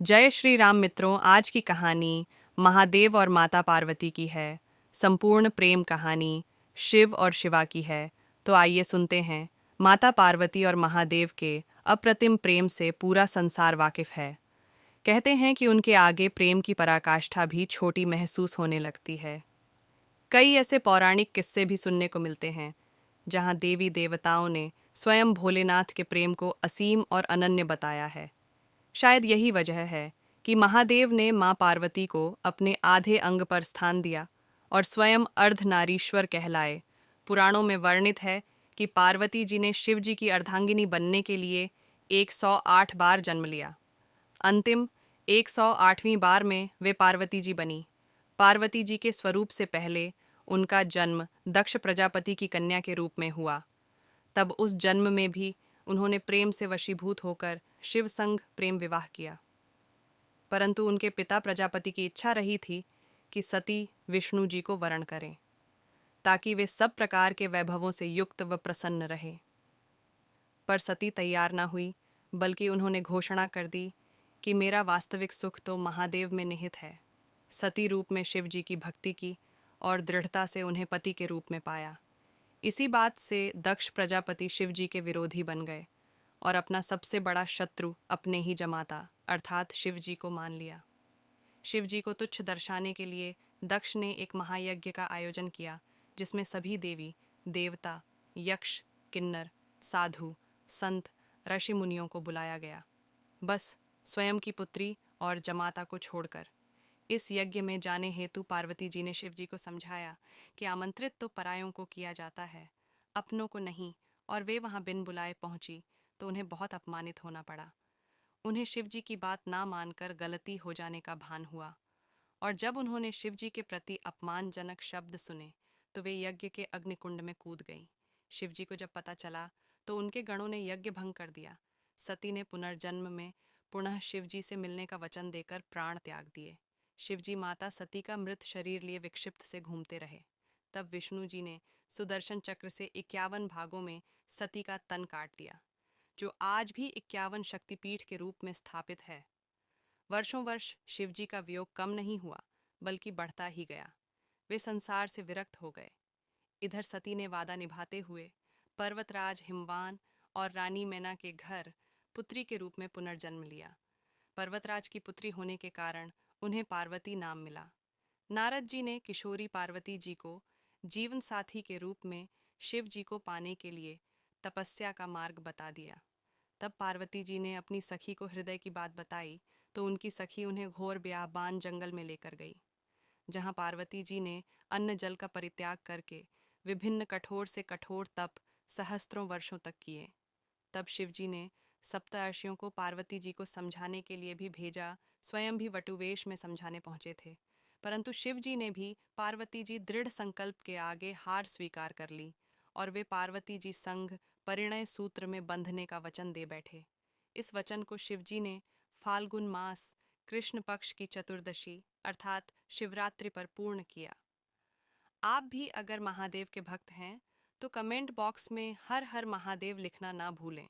जय श्री राम मित्रों। आज की कहानी महादेव और माता पार्वती की है। संपूर्ण प्रेम कहानी शिव और शिवा की है। तो आइए सुनते हैं। माता पार्वती और महादेव के अप्रतिम प्रेम से पूरा संसार वाकिफ है। कहते हैं कि उनके आगे प्रेम की पराकाष्ठा भी छोटी महसूस होने लगती है। कई ऐसे पौराणिक किस्से भी सुनने को मिलते हैं जहां देवी देवताओं ने स्वयं भोलेनाथ के प्रेम को असीम और अनन्य बताया है। शायद यही वजह है कि महादेव ने मां पार्वती को अपने आधे अंग पर स्थान दिया और स्वयं अर्धनारीश्वर कहलाए। पुराणों में वर्णित है कि पार्वती जी ने शिव जी की अर्धांगिनी बनने के लिए 108 बार जन्म लिया। अंतिम 108वीं बार में वे पार्वती जी बनी। पार्वती जी के स्वरूप से पहले उनका जन्म दक्ष प्रजापति की कन्या के रूप में हुआ। तब उस जन्म में भी उन्होंने प्रेम से वशीभूत होकर शिव संग प्रेम विवाह किया। परंतु उनके पिता प्रजापति की इच्छा रही थी कि सती विष्णु जी को वरण करें ताकि वे सब प्रकार के वैभवों से युक्त व प्रसन्न रहे। पर सती तैयार न हुई, बल्कि उन्होंने घोषणा कर दी कि मेरा वास्तविक सुख तो महादेव में निहित है। सती रूप में शिव जी की भक्ति की और दृढ़ता से उन्हें पति के रूप में पाया। इसी बात से दक्ष प्रजापति शिव जी के विरोधी बन गए और अपना सबसे बड़ा शत्रु अपने ही जमाता अर्थात शिव जी को मान लिया। शिव जी को तुच्छ दर्शाने के लिए दक्ष ने एक महायज्ञ का आयोजन किया, जिसमें सभी देवी देवता, यक्ष, किन्नर, साधु, संत, ऋषि मुनियों को बुलाया गया, बस स्वयं की पुत्री और जमाता को छोड़कर। इस यज्ञ में जाने हेतु पार्वती जी ने शिव जी को समझाया कि आमंत्रित तो परायों को किया जाता है, अपनों को नहीं, और वे वहां बिन बुलाए पहुंची तो उन्हें बहुत अपमानित होना पड़ा। उन्हें शिव जी की बात ना मानकर गलती हो जाने का भान हुआ, और जब उन्होंने शिव जी के प्रति अपमानजनक शब्द सुने तो वे यज्ञ के अग्निकुंड में कूद गईं। शिव जी को जब पता चला तो उनके गणों ने यज्ञ भंग कर दिया। सती ने पुनर्जन्म में पुनः शिव जी से मिलने का वचन देकर प्राण त्याग दिए। शिवजी माता सती का मृत शरीर लिए विक्षिप्त से घूमते रहे। तब विष्णु जी ने सुदर्शन चक्र से 51 भागों में सती का तन काट दिया, जो आज भी 51 शक्तिपीठ के रूप में स्थापित है। वर्षों वर्ष शिवजी का वियोग कम नहीं हुआ, बल्कि बढ़ता ही गया। वे संसार से विरक्त हो गए। इधर सती ने वादा निभाते हुए पर्वतराज हिमवान और रानी मैना के घर पुत्री के रूप में पुनर्जन्म लिया। पर्वतराज की पुत्री होने के कारण उन्हें पार्वती नाम मिला। नारद जी ने किशोरी पार्वती जी को जीवन साथी के रूप में शिव जी को पाने के लिए तपस्या का मार्ग बता दिया। तब पार्वती जी ने अपनी सखी को हृदय की बात बताई तो उनकी सखी उन्हें घोर ब्याबान जंगल में लेकर गई, जहां पार्वती जी ने अन्न जल का परित्याग करके विभिन्न कठोर से कठोर तप सहस्त्रों वर्षों तक किए। तब शिवजी ने सप्तर्षियों को पार्वती जी को समझाने के लिए भी भेजा। स्वयं भी वटुवेश में समझाने पहुंचे थे, परंतु शिव जी ने भी पार्वती जी दृढ़ संकल्प के आगे हार स्वीकार कर ली और वे पार्वती जी संग परिणय सूत्र में बंधने का वचन दे बैठे। इस वचन को शिवजी ने फाल्गुन मास कृष्ण पक्ष की चतुर्दशी अर्थात शिवरात्रि पर पूर्ण किया। आप भी अगर महादेव के भक्त हैं तो कमेंट बॉक्स में हर हर महादेव लिखना ना भूलें।